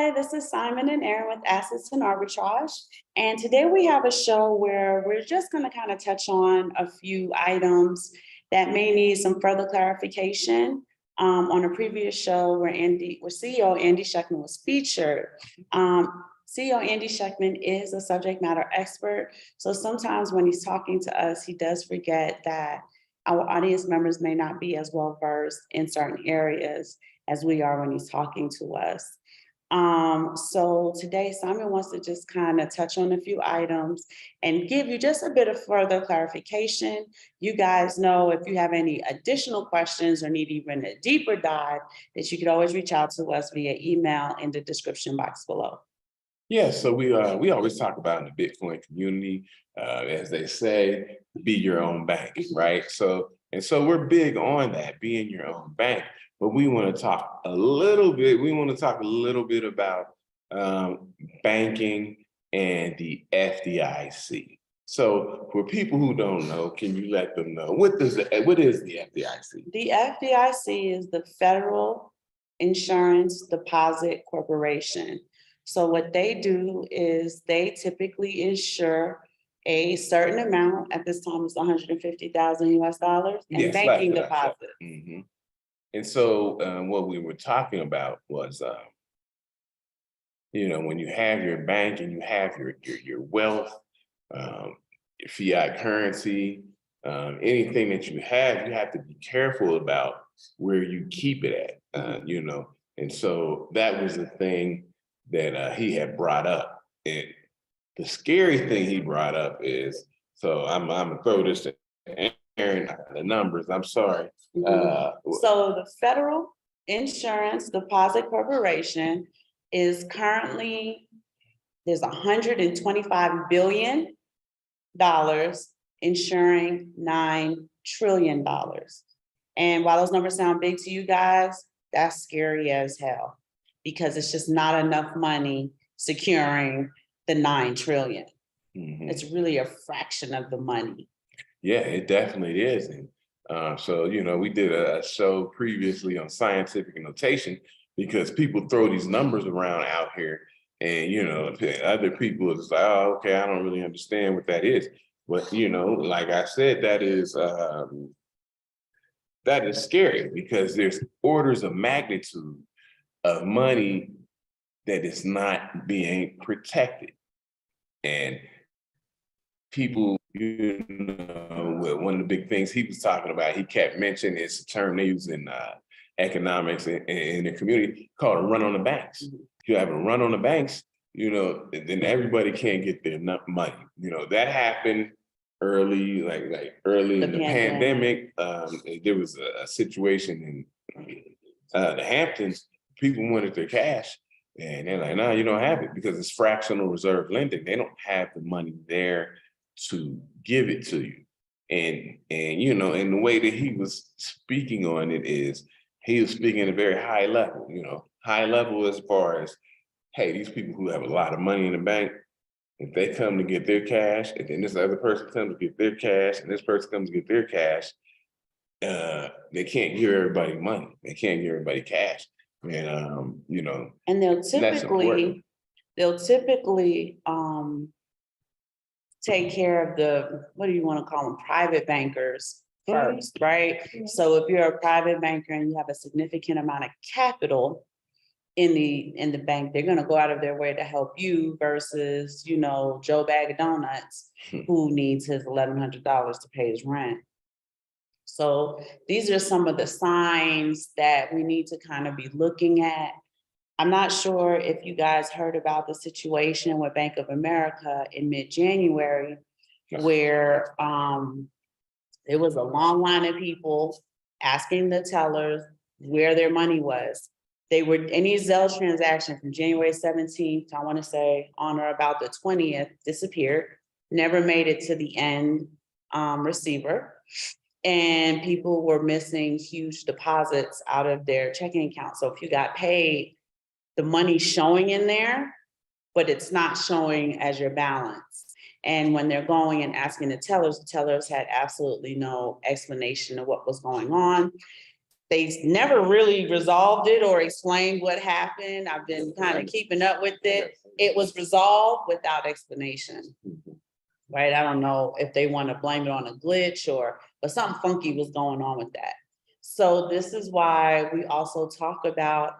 Hi, this is Simon and Aaron with Assets and Arbitrage. And today we have a show where we're just going to kind of touch on a few items that may need some further clarification. On a previous show where CEO Andy Schectman was featured. CEO Andy Schectman is a subject matter expert. So sometimes when he's talking to us, he does forget that our audience members may not be as well versed in certain areas as we are when he's talking to us. So today Simon wants to just kind of touch on a few items and give you just a bit of further clarification. You guys know if you have any additional questions or need even a deeper dive, that you could always reach out to us via email in the description box below. Yeah, so we always talk about in the Bitcoin community, as they say, be your own bank, right? So we're big on that, being your own bank. But we want to talk a little bit. We want to talk a little bit about banking and the FDIC. So for people who don't know, can you let them know what is the FDIC? The FDIC is the Federal Insurance Deposit Corporation. So what they do is they typically insure a certain amount. At this time, it's 150,000 US dollars in banking deposits. Mm-hmm. And so what we were talking about was, when you have your bank and you have your wealth, your fiat currency, anything that you have to be careful about where you keep it at, And so that was the thing that he had brought up. And the scary thing he brought up is, so I'm gonna throw this to Aaron, the numbers, I'm sorry. So the Federal Insurance Deposit Corporation is currently, there's $125 billion insuring $9 trillion. And while those numbers sound big to you guys, that's scary as hell, because it's just not enough money securing the 9 trillion. Mm-hmm. It's really a fraction of the money. Yeah, it definitely is. And so, we did a show previously on scientific notation, because people throw these numbers around out here and, other people is like, oh, okay, I don't really understand what that is. But, like I said, that is scary, because there's orders of magnitude of money that is not being protected. And people, one of the big things he was talking about, he kept mentioning, it's a term they use in economics and in the community called a run on the banks. If you have a run on the banks, then everybody can't get their money. That happened early, like early in the pandemic. There was a situation in the Hamptons. People wanted their cash, and they're like, no, you don't have it, because it's fractional reserve lending. They don't have the money there to give it to you. And and the way that he was speaking on it is, he was speaking at a very high level, high level as far as, hey, these people who have a lot of money in the bank, if they come to get their cash, and then this other person comes to get their cash, and this person comes to get their cash, they can't give everybody money. They can't give everybody cash. And and they'll typically take care of the, what do you want to call them, private bankers first, right? So if you're a private banker and you have a significant amount of capital in the bank, they're going to go out of their way to help you versus, Joe Bag of Donuts who needs his $1,100 to pay his rent. So these are some of the signs that we need to kind of be looking at. I'm not sure if you guys heard about the situation with Bank of America in mid-January, where there was a long line of people asking the tellers where their money was. They were, any Zelle transaction from January 17th, I want to say on or about the 20th, disappeared, never made it to the end receiver. And people were missing huge deposits out of their checking account. So if you got paid, the money's showing in there, but it's not showing as your balance. And when they're going and asking the tellers had absolutely no explanation of what was going on. they never really resolved it or explained what happened. I've been kind of keeping up with it. It was resolved without explanation. Right? I don't know if they want to blame it on a glitch but something funky was going on with that. So this is why we also talk about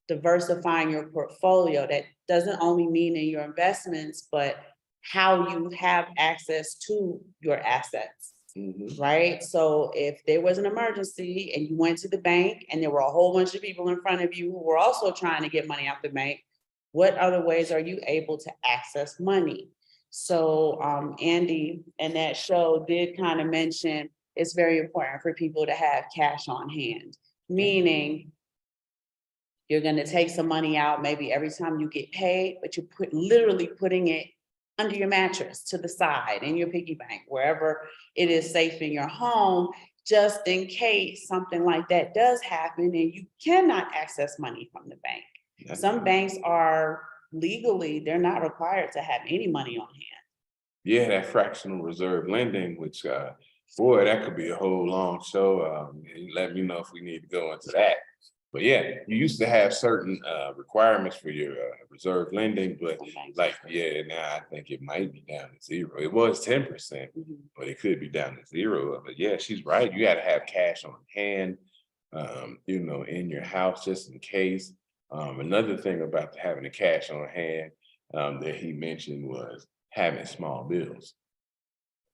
diversifying your portfolio. That doesn't only mean in your investments, but how you have access to your assets. Right? So if there was an emergency and you went to the bank and there were a whole bunch of people in front of you who were also trying to get money out the bank, what other ways are you able to access money? So Andy and that show did kind of mention it's very important for people to have cash on hand, meaning you're going to take some money out maybe every time you get paid, but you're literally putting it under your mattress, to the side, in your piggy bank, wherever it is safe in your home, just in case something like that does happen and you cannot access money from the bank. Some banks are legally, they're not required to have any money on hand. Yeah, that fractional reserve lending, which, boy, that could be a whole long show. Let me know if we need to go into that. But yeah, you used to have certain requirements for your reserve lending, but like, yeah, now I think it might be down to 0. It was 10%, but it could be down to 0. But yeah, she's right. You got to have cash on hand, in your house just in case. Another thing about having the cash on hand that he mentioned was having small bills.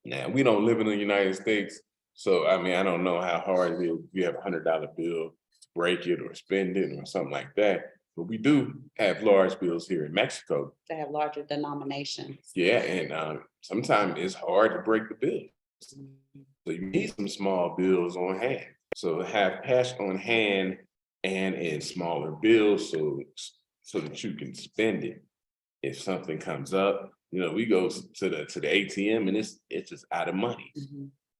Now, we don't live in the United States, so I mean, I don't know how hard it is if you have $100 bill, break it or spend it or something like that. But we do have large bills here in Mexico. They have larger denominations. Yeah, and sometimes it's hard to break the bill. So you need some small bills on hand. So have cash on hand and in smaller bills so that you can spend it if something comes up. We go to the ATM and it's just out of money.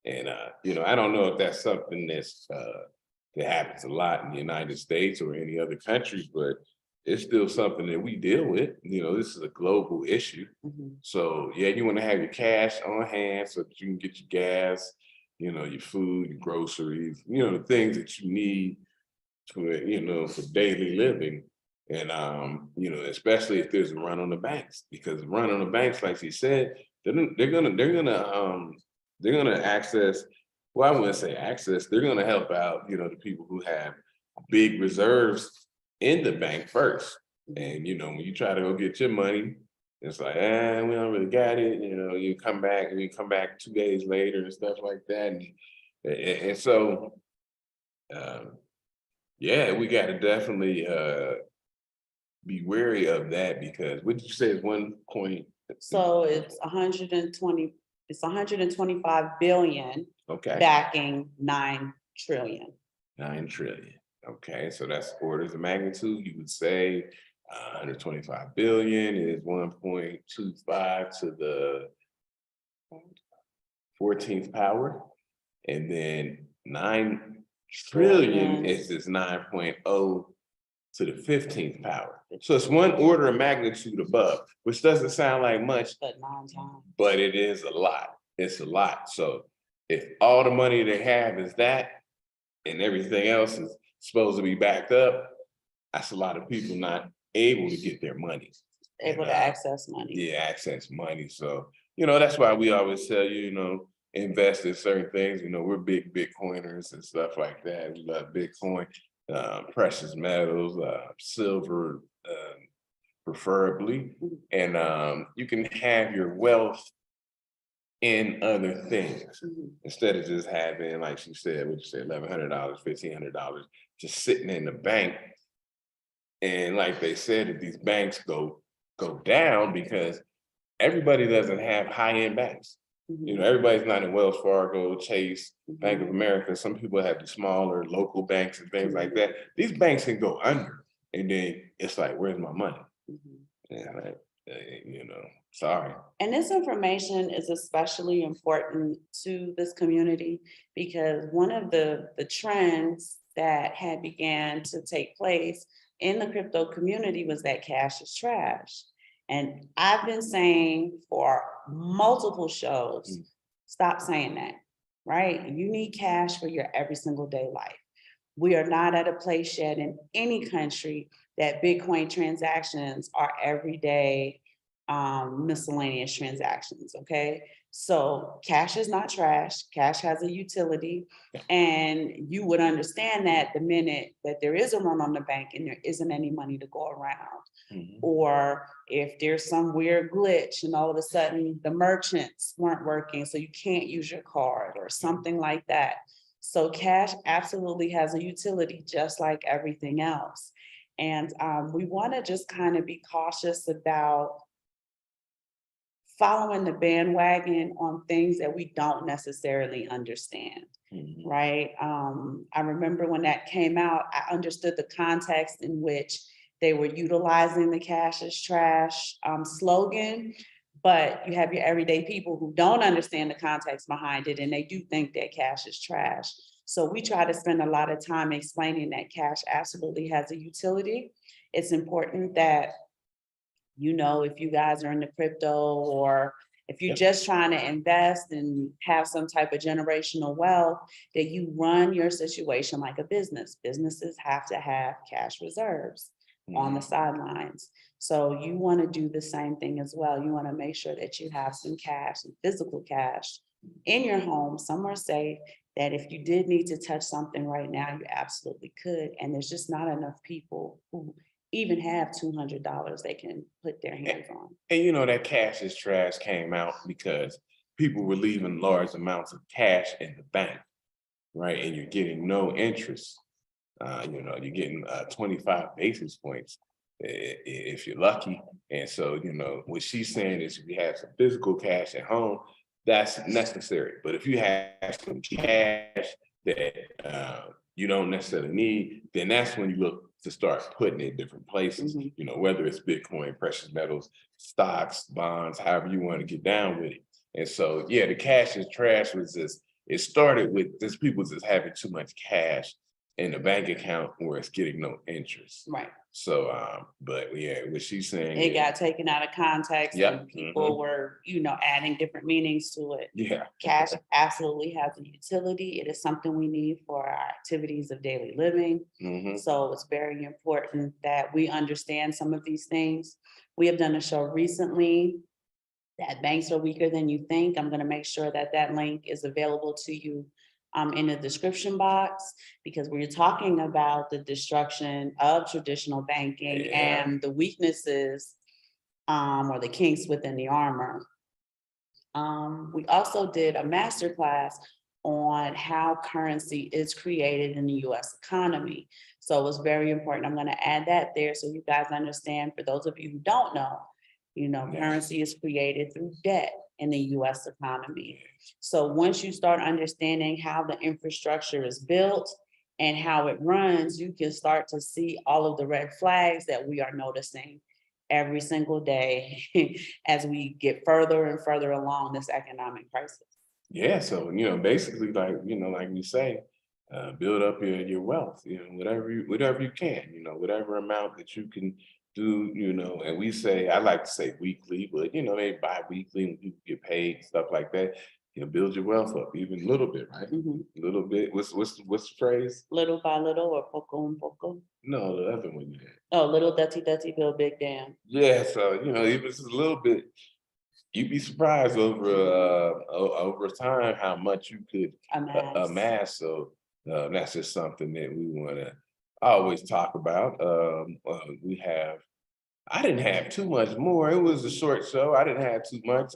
And I don't know if that's something that happens a lot in the United States or any other country, but it's still something that we deal with. This is a global issue. So yeah, you want to have your cash on hand so that you can get your gas, your food, your groceries, the things that you need for daily living. And especially if there's a run on the banks, because run on the banks, like she said, they're gonna access. Well, I wouldn't say access. They're gonna help out, the people who have big reserves in the bank first. And when you try to go get your money, it's like, we don't really got it. You come back and you come back 2 days later and stuff like that. And so, yeah, we got to definitely be wary of that, because what did you say is 1 point? So it's 120, it's 125 billion Okay. backing 9 trillion. 9 trillion. Okay, so that's orders of magnitude. You would say 125 billion is 1.25 to the 14th power. And then 9 trillion is this 9.0 to the 15th power. So it's 1 order of magnitude above, which doesn't sound like much, But 9 times. but it is a lot. It's a lot. So if all the money they have is that, and everything else is supposed to be backed up, that's a lot of people not able to get their money. Able to access money. Yeah, access money. So, that's why we always tell you, invest in certain things. We're big Bitcoiners and stuff like that. We love Bitcoin, precious metals, silver, preferably. And you can have your wealth in other things instead of just having, like she said, what you said, $1,100, $1,500 just sitting in the bank. And like they said, if these banks go down, because everybody doesn't have high-end banks. Everybody's not in Wells Fargo, Chase, Bank of America. Some people have the smaller local banks and things like that. These banks can go under, and then it's like, where's my money? Yeah, sorry. And this information is especially important to this community, because one of the trends that had began to take place in the crypto community was that cash is trash. And I've been saying for multiple shows, stop saying that, right? You need cash for your every single day life. We are not at a place yet in any country that Bitcoin transactions are everyday miscellaneous transactions, okay? So cash is not trash, cash has a utility, and you would understand that the minute that there is a run on the bank and there isn't any money to go around. Mhm. Or if there's some weird glitch and all of a sudden the merchants weren't working, so you can't use your card or something like that. So cash absolutely has a utility, just like everything else. And we want to just kind of be cautious about following the bandwagon on things that we don't necessarily understand, Mhm. right? I remember when that came out, I understood the context in which they were utilizing the cash is trash slogan, but you have your everyday people who don't understand the context behind it, and they do think that cash is trash. So we try to spend a lot of time explaining that cash absolutely has a utility. It's important that, if you guys are into crypto, or if you're Yep. just trying to invest and have some type of generational wealth, that you run your situation like a business. Businesses have to have cash reserves on the Mhm. sidelines. So you want to do the same thing as well. You want to make sure that you have some cash, some physical cash in your home, somewhere safe, that if you did need to touch something right now, you absolutely could. And there's just not enough people who even have $200 they can put their hands on. And you know that cash is trash came out because people were leaving large amounts of cash in the bank, right? And you're getting no interest. You're getting 25 basis points if you're lucky. And so, what she's saying is if you have some physical cash at home, that's necessary. But if you have some cash that you don't necessarily need, then that's when you look to start putting it in different places, Mhm. whether it's Bitcoin, precious metals, stocks, bonds, however you want to get down with it. And so, yeah, the cash is trash was just, it started with just people just having too much cash in the bank account where it's getting no interest. Right. So, but yeah, what she's saying It is, got taken out of context yep, and people were, adding different meanings to it. yeah, Cash absolutely has a utility. It is something we need for our activities of daily living. mhm, So it's very important that we understand some of these things. We have done a show recently that banks are weaker than you think. I'm gonna make sure that that link is available to you in the description box, because we're talking about the destruction of traditional banking yeah, and the weaknesses or the kinks within the armor. We also did a masterclass on how currency is created in the US economy. So it was very important. I'm going to add that there so you guys understand. For those of you who don't know, yeah, currency is created through debt in the US economy. So once you start understanding how the infrastructure is built and how it runs, you can start to see all of the red flags that we are noticing every single day as we get further and further along this economic crisis. yeah. So basically, like we say, build up your wealth. Whatever you can. Whatever amount that you can do. And we say I like to say weekly, but maybe bi-weekly when people get paid, stuff like that. Build your wealth up even a little bit, right? Mhm. A little bit. What's the phrase? Little by little, or poco and poco. No, the other one you had. Oh, little dirty, dirty, build big dam. Yeah, so even just a little bit, you'd be surprised over time how much you could Amass. amass. So that's just something that we want to always talk about. I didn't have too much more. It was a short show. I didn't have too much.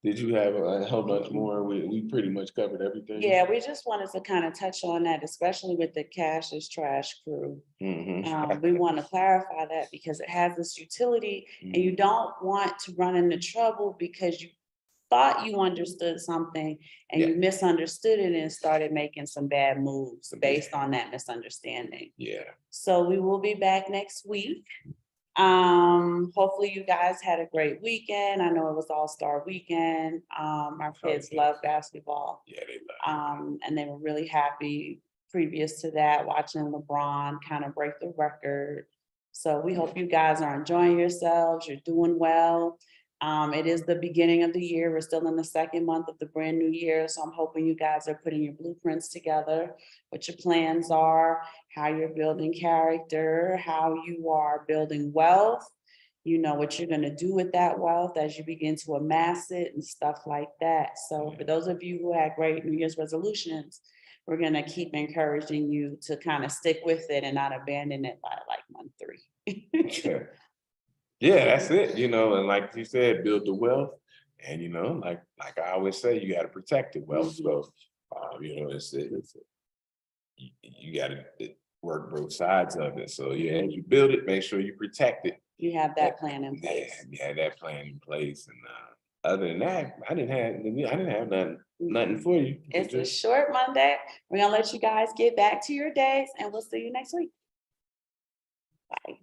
Did you have a whole bunch more? We pretty much covered everything. Yeah, we just wanted to kind of touch on that, especially with the cash is trash crew. Hmm. We want to clarify that because it has this utility, and you don't want to run into trouble because you thought you understood something and Yeah, you misunderstood it and started making some bad moves based yeah, on that misunderstanding. yeah. So we will be back next week. Hopefully you guys had a great weekend. I know it was All-Star weekend. Our kids Okay. love basketball. Yeah, they love And they were really happy previous to that, watching LeBron kind of break the record. So we hope you guys are enjoying yourselves. You're doing well. It is the beginning of the year. We're still in the second month of the brand new year. So I'm hoping you guys are putting your blueprints together, what your plans are, how you're building character, how you are building wealth. You know what you're gonna do with that wealth as you begin to amass it and stuff like that. So for those of you who had great New Year's resolutions, we're gonna keep encouraging you to kind of stick with it and not abandon it by like month 3. Yeah, that's it, you know, and like you said, build the wealth. And you know, like I always say, you gotta protect the wealth. So you know, you gotta work both sides of it. So yeah, you build it, make sure you protect it. You have that plan in Yeah, place. you had that plan in place. And other than that, I didn't have nothing for you. It's a short Monday. We're gonna let you guys get back to your days and we'll see you next week. Bye.